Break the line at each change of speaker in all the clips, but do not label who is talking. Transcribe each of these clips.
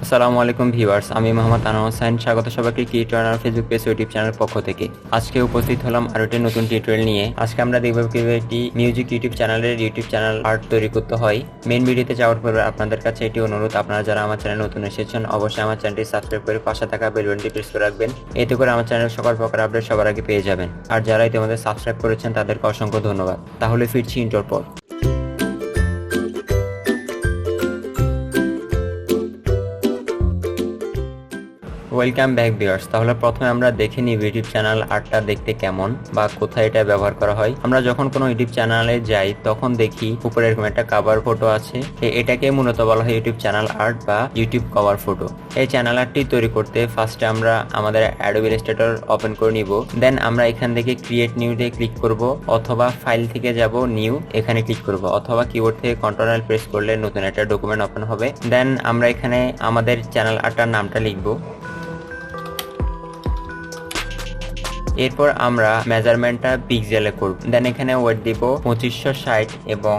আসসালামু আলাইকুম ভিউয়ার্স, আমি মোহাম্মদ আনোয়ার স্বাগত সবাইকে creator Facebook page YouTube channel পক্ষ থেকে। আজকে উপস্থিত হলাম আরো একটি নতুন টিউটোরিয়াল নিয়ে। আজকে আমরা দেখব কিভাবে একটি মিউজিক ইউটিউব চ্যানেল আর্ট তৈরি করতে হয়। মেন ভিডিওতে যাওয়ার পর আপনাদের কাছে এটি অনুরোধ, আপনারা যারা আমার চ্যানেল নতুন এসেছেন অবশ্যই আমার চ্যানেলটি সাবস্ক্রাইব করে পাশে থাকা বেল বাটনটি প্রেস করে রাখবেন। এতে করে আমার চ্যানেল সকল প্রকার আপডেট সবার আগে পেয়ে যাবেন। আর যারা ইতিমধ্যে সাবস্ক্রাইব করেছেন তাদেরকে অসংখ্য ধন্যবাদ। তাহলে ফিরছি ইন্ট্রোর পর। Welcome back viewers. তাহলে প্রথমে আমরা দেখে নিই ইউটিউব চ্যানেল আর্টটা দেখতে কেমন বা কোথায় এটা ব্যবহার করা হয়। আমরা যখন কোনো ইউটিউব চ্যানেলে যাই তখন দেখি উপরে এরকম একটা কভার ফটো আছে। এটাকে মূলত বলা হয় ইউটিউব চ্যানেল আর্ট বা ইউটিউব কভার ফটো। এই চ্যানেল আর্টটি তৈরি করতে ফার্স্টে আমরা আমাদের Adobe Illustrator ওপেন করে নিব। দেন আমরা এখান থেকে ক্রিয়েট নিউতে ক্লিক করব, অথবা ফাইল থেকে যাব নিউ, এখানে ক্লিক করব, অথবা কিবোর্ড থেকে কন্ট্রোল প্রেস করলে নতুন একটা ডকুমেন্ট ওপেন হবে। দেন আমরা এখানে আমাদের চ্যানেল আর্টটার নামটা লিখব। এরপর আমরা মেজারমেন্টটা পিক্সেলে করব। দেন এখানে ওয়েট দিব 2560 এবং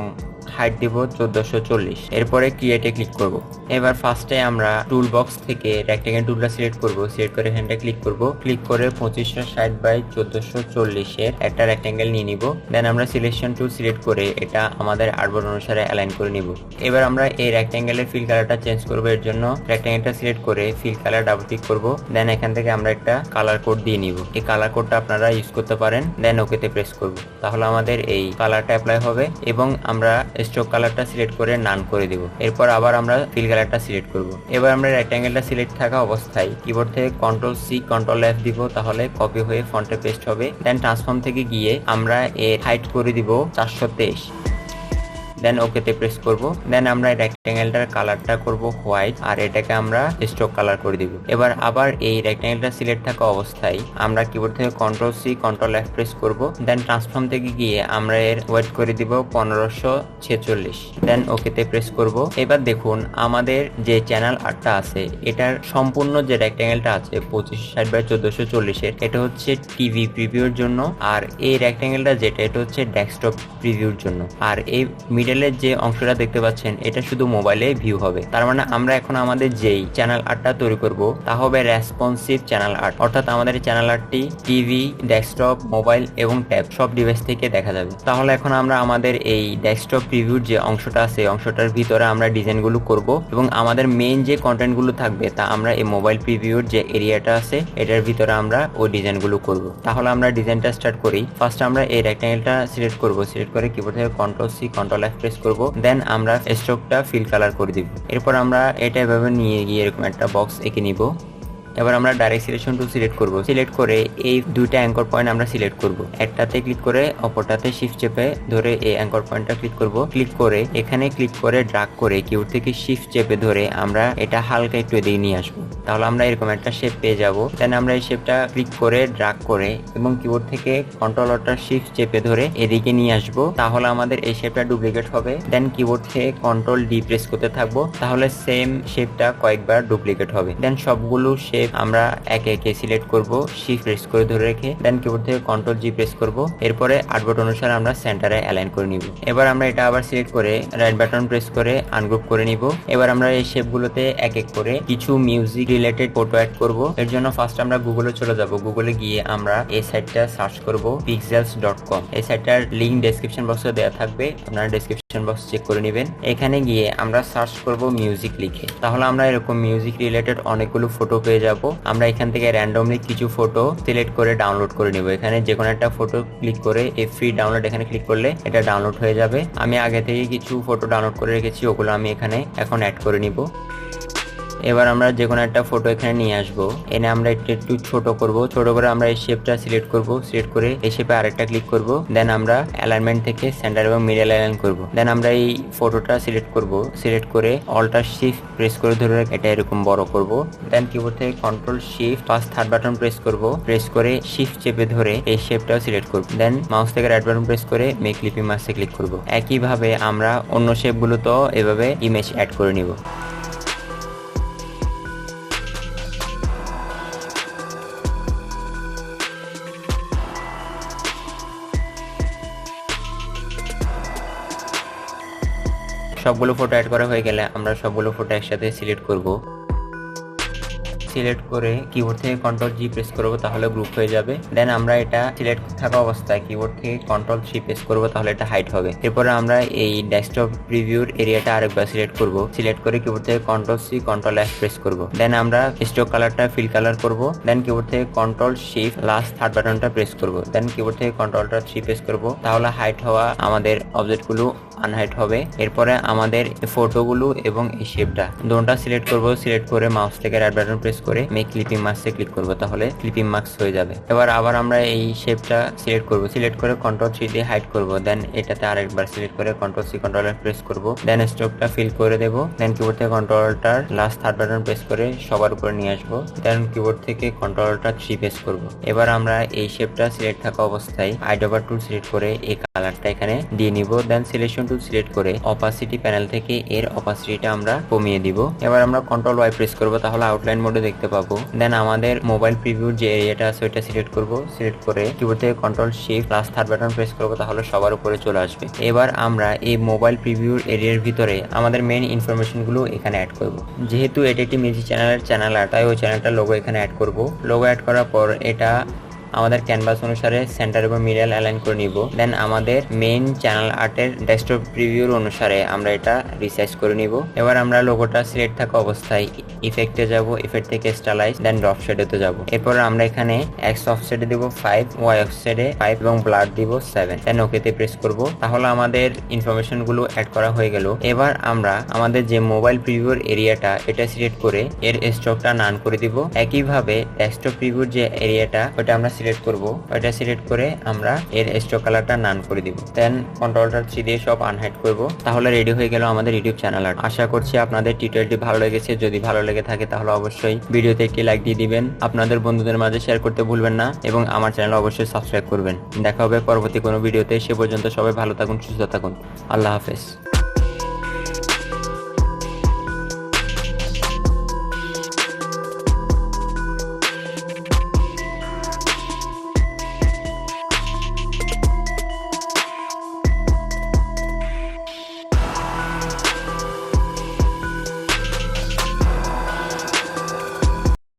হাইট দিব 1440। এরপরে ক্রিয়েটে ক্লিক করব। এবার ফার্স্টে আমরা টুল বক্স থেকে রেক্টেঙ্গেল টুলটা সিলেক্ট করব। সিলেক্ট করে এখানটা ক্লিক করব। ক্লিক করে 2560 বাই 1440 এর একটা রেক্টেঙ্গেল নিয়ে নিব। দেন আমরা সিলেকশন টুল সিলেক্ট করে এটা আমাদের আর্টবোর্ড অনুসারে অ্যালাইন করে নিব। এবার আমরা এই রেক্টেঙ্গেলের ফিল কালারটা চেঞ্জ করব। এর জন্য রেক্টেঙ্গেলটা সিলেক্ট করে ফিল কালার ডাবল ক্লিক করব। দেন এখান থেকে আমরা একটা কালার কোড দিয়ে নিব। এই কালার কোডটা আপনারা ইউজ করতে পারেন। দেন ওকেতে প্রেস করব। তাহলে আমাদের এই কালারটা অ্যাপ্লাই হবে এবং আমরা স্ট্রোক কালারটা সিলেক্ট করে নান করে দিব। এরপর আবার আমরা ফিল কালারটা সিলেক্ট করব। এবার আমরা রেক্ট্যাঙ্গেলটা সিলেক্ট থাকা অবস্থায় কিবোর্ড থেকে Ctrl+C Ctrl+F দিব, তাহলে কপি হয়ে ফন্টে পেস্ট হবে। দেন ট্রান্সফর্ম থেকে গিয়ে আমরা এর হাইট করে দিব 423। দেন ওকেতে প্রেস করব। দেন আমরা রেক্ট্যাঙ্গেলটার কালারটা করব হোয়াইট, আর এটাকে আমরা স্ট্রোক কালার করে দিব। এবার আবার এই রেক্ট্যাঙ্গেলটা সিলেক্ট থাকা অবস্থায় আমরা কিবোর্ড থেকে Ctrl+C Ctrl+F প্রেস করব। দেন ট্রান্সফর্ম থেকে গিয়ে আমরা এর ওয়েট করে দিব 1546। দেন ওকেতে প্রেস করব। এবার দেখুন আমাদের যে চ্যানেল আর্টটা আছে এটার সম্পূর্ণ যে রেক্ট্যাঙ্গেলটা আছে 2560 বাই 1440 এর, এটা হচ্ছে টিভি প্রিভিউর জন্য। আর এই রেক্ট্যাঙ্গেলটা যেটা, এটা হচ্ছে ডেস্কটপ প্রিভিউর জন্য। আর এই মিডলের যে অংশটা দেখতে পাচ্ছেন এটা শুধু মোবাইলে ভিউ হবে। তার মানে আমরা এখন আমাদের যেই চ্যানেল আর্টটা তৈরি করব তা হবে রেসপন্সিভ চ্যানেল আর্ট, অর্থাৎ আমাদের চ্যানেল আর্টটি টিভি, ডেস্কটপ, মোবাইল এবং ট্যাব সব ডিভাইস থেকে দেখা যাবে। তাহলে এখন আমরা আমাদের এই ডেস্কটপ প্রিভিউর যে অংশটা আছে অংশটার ভিতরে আমরা ডিজাইনগুলো করব এবং আমাদের মেইন যে কন্টেন্টগুলো থাকবে তা আমরা এই মোবাইল প্রিভিউর যে এরিয়াটা আছে এটার ভিতরে আমরা ওই ডিজাইনগুলো করব। তাহলে আমরা ডিজাইনটা স্টার্ট করি। ফার্স্ট আমরা এই রেক্ট্যাঙ্গেলটা সিলেক্ট করব। সিলেক্ট করে কিবোর্ড থেকে Ctrl+C Ctrl+F প্রেস করব। দেন আমরা স্ট্রোকটা ফিল কালার করে দিব। এরপর আমরা এটা এভাবে নিয়ে গিয়ে এরকম একটা বক্স এঁকে নিব। এবার আমরা ডাইরেক্ট সিলেকশন টুল সিলেক্ট করব। সিলেক্ট করে এই দুইটা অ্যাঙ্কর পয়েন্ট আমরা সিলেক্ট করব। একটাতে ক্লিক করে অপরটাতে শিফট চেপে ধরে এই অ্যাঙ্কর পয়েন্টটা ক্লিক করব। ক্লিক করে এখানে ক্লিক করে ড্রাগ করে কিবোর্ড থেকে শিফট চেপে ধরে আমরা এটা হালকা একটু এদিকে নিয়ে আসবো। তাহলে আমরা এরকম একটা শেপ পেয়ে যাব। দেন আমরা এই শেপটা ক্লিক করে ড্রাগ করে এবং কিবোর্ড থেকে কন্ট্রোল অল্টার শিফট চেপে ধরে এদিকে নিয়ে আসবো। তাহলে আমাদের এই শেপটা ডুপ্লিকেট হবে। দেন কিবোর্ড থেকে Ctrl+D প্রেস করতে থাকবো, তাহলে সেম শেপটা কয়েকবার ডুপ্লিকেট হবে। দেন সবগুলো শেপ আমরা একে একে সিলেক্ট করব, শিফট প্রেস করে ধরে রেখে। দেন কিবোর্ড থেকে Ctrl+G প্রেস করব। এরপরে আর্টবোর্ড অনুসারে আমরা সেন্টারে অ্যালাইন করে নিব। এবার আমরা এটা আবার সিলেক্ট করে রাইট বাটন প্রেস করে আনগ্রুপ করে নিব। এবার আমরা এই শেপগুলোতে এক এক করে কিছু মিউজিক রিলেটেড ফটো অ্যাড করব। এর জন্য ফার্স্ট আমরা গুগলে চলে যাব। গুগলে গিয়ে আমরা এই সাইটটা সার্চ করব pixels.com। এই সাইটটার লিংক ডেসক্রিপশন বক্সে দেওয়া থাকবে, আপনারা ডেসক্রিপশন বক্স চেক করে নেবেন। এখানে গিয়ে আমরা সার্চ করব মিউজিক লিখে। তাহলে আমরা এরকম মিউজিক রিলেটেড অনেকগুলো ফটো পেয়ে যাব। আমরা এখান থেকে র্যান্ডমলি কিছু ফটো সিলেক্ট করে ডাউনলোড করে নিব। এখানে যে কোনো একটা ফটো ক্লিক করে এই ফ্রি ডাউনলোড এখানে ক্লিক করলে এটা ডাউনলোড হয়ে যাবে। আমি আগে থেকে কিছু ফটো ডাউনলোড করে রেখেছি, ওগুলো আমি এখানে এখন অ্যাড করে নিব। এবার আমরা যে কোনো একটা ফটো এখানে নিয়ে আসবো। এনে আমরা একটু ছোট করব। ছোট করে আমরা এই শেপটা সিলেক্ট করব। সিলেক্ট করে এই শেপে আরেকটা ক্লিক করব। দেন আমরা অ্যালাইনমেন্ট থেকে সেন্টার এবং মিডল অ্যালাইন করব। দেন আমরা এই ফটোটা সিলেক্ট করব। সিলেক্ট করে অল্টার শিফট প্রেস করে ধরে এটা এরকম বড় করব। দেন কিবোর্ড থেকে Ctrl+Shift first third button press করব। প্রেস করে শিফট চেপে ধরে এই শেপটাও সিলেক্ট করব। দেন মাউস থেকে রাইট বাটন প্রেস করে মেক ক্লিপিং মাস্কে ক্লিক করব। একইভাবে আমরা অন্য শেপগুলোতেও এভাবে ইমেজ অ্যাড করে নিব। সবগুলো ফটো অ্যাড করা হয়ে গেলে আমরা সবগুলো ফটো একসাথে সিলেক্ট করব। সিলেক্ট করে কিবোর্ড থেকে কন্ট্রোল জি প্রেস করব, তাহলে গ্রুপ হয়ে যাবে। দেন আমরা এটা সিলেক্ট থাকা অবস্থায় কিবোর্ড থেকে কন্ট্রোল সি প্রেস করব, তাহলে এটা হাইড হবে। এরপরে আমরা এই ডেস্কটপ প্রিভিউর এরিয়াটা আরেকবার সিলেক্ট করব, সিলেক্ট করে কিবোর্ড থেকে control C control F press করব। দেন আমরা স্ট্রোক কালারটা ফিল কালার করব। দেন কিবোর্ড থেকে কন্ট্রোল শিফট লাস্ট থার্ড বাটনটা প্রেস করব। দেন কিবোর্ড থেকে কন্ট্রোলটা থ্রি প্রেস করব, তাহলে হাইড হওয়া আমাদের অবজেক্টগুলো আনহাইড হবে। এরপরে আমাদের ফটোগুলো এবং এই শেপটা দুটোটা সিলেক্ট করব, সিলেক্ট করে মাউস থেকে রাইট বাটন প্রেস করে মেক ক্লিপিং মাস্কে ক্লিক করব, তাহলে ক্লিপিং মাস্ক হয়ে যাবে। এবার আবার আমরা এই শেপটা সিলেক্ট করব, সিলেক্ট করে কন্ট্রোল থ্রি দিয়ে হাইড করব। দেন এটাতে আরেকবার সিলেক্ট করে control C control F press করব। দেন স্ট্রোকটা ফিল করে দেব। দেন কিবোর্ড থেকে কন্ট্রোলটার লাস্ট থার্ড বাটন প্রেস করে সবার উপরে নিয়ে আসবো। দেন কিবোর্ড থেকে কন্ট্রোলটা থ্রি প্রেস করব। এবার আমরা এই শেপটা সিলেক্ট থাকা অবস্থায় আইডোবার টুল সিলেক্ট করে এই কালারটা এখানে দিয়ে নিব। দেন সিলেকশন টুল সিলেক্ট করে অপাসিটি প্যানেল থেকে এর অপাসিটিটা আমরা কমিয়ে দিব। এবার আমরা কন্ট্রোল ওয়াই প্রেস করব, তাহলে আউটলাইন মোডে দেখতে পাবো। দেন আমাদের মোবাইল প্রিভিউর যে এরিয়াটা আছে ওইটা সিলেক্ট করব, সিলেক্ট করে কিবোর্ড থেকে control shift last third button press করব, তাহলে সবার উপরে চলে আসবে। এবার আমরা এই মোবাইল প্রিভিউর এরিয়ার ভিতরে আমাদের মেইন ইনফরমেশন গুলো এখানে অ্যাড করব। যেহেতু এটা একটি মিউজিক চ্যানেলের চ্যানেল আর তাই ওই চ্যানেলটার লোগো এখানে অ্যাড করব। লোগো অ্যাড করার পর এটা আমাদের ক্যানভাস অনুসারে সেন্টার এবং মিডল অ্যালাইন করে নিব। দেন আমাদের মেইন চ্যানেল আর্টের ডেস্কটপ প্রিভিউর অনুসারে আমরা এটা রিসাইজ করে নিব। এবার আমরা লোগোটা সিলেক্ট থাকা অবস্থায় ইফেক্টে যাব, ইফেক্ট থেকে স্টাইলাইজ, দেন ড্রপ শেডেতে যাব। এরপর আমরা এখানে এক্স অফসেটে দিব 5, ওয়াই অফসেটে 5 এবং ব্লার দিব 7। দেন ওকেতে প্রেস করব, তাহলে আমাদের ইনফরমেশন গুলো অ্যাড করা হয়ে গেল। এবার আমরা আমাদের যে মোবাইল প্রিভিউর এরিয়াটা এটা সিলেক্ট করে এর স্ট্রোকটা নান করে দিব। একইভাবে ডেস্কটপ প্রিভিউর যে এরিয়াটা ওটা আমরা সিলেক্ট করব, ওইটা সিলেক্ট করে আমরা এর স্ট্রোক কালারটা নান করে দিব। দেন কন্ট্রোলটা থ্রি দিয়ে সব আনহাইড করব, তাহলে রেডি হয়ে গেল আমাদের ইউটিউব চ্যানেল আর্ট। আশা করছি আপনাদের টিউটোরিয়ালটি ভালো লেগেছে। যদি ভালো লেগে থাকে তাহলে অবশ্যই ভিডিওতে একটি লাইক দিয়ে দিবেন, আপনাদের বন্ধুদের মাঝে শেয়ার করতে ভুলবেন না এবং আমার চ্যানেল অবশ্যই সাবস্ক্রাইব করবেন। দেখা হবে পরবর্তী কোনো ভিডিওতে। সে পর্যন্ত সবাই ভালো থাকুন, সুস্থ থাকুন। আল্লাহ হাফেজ।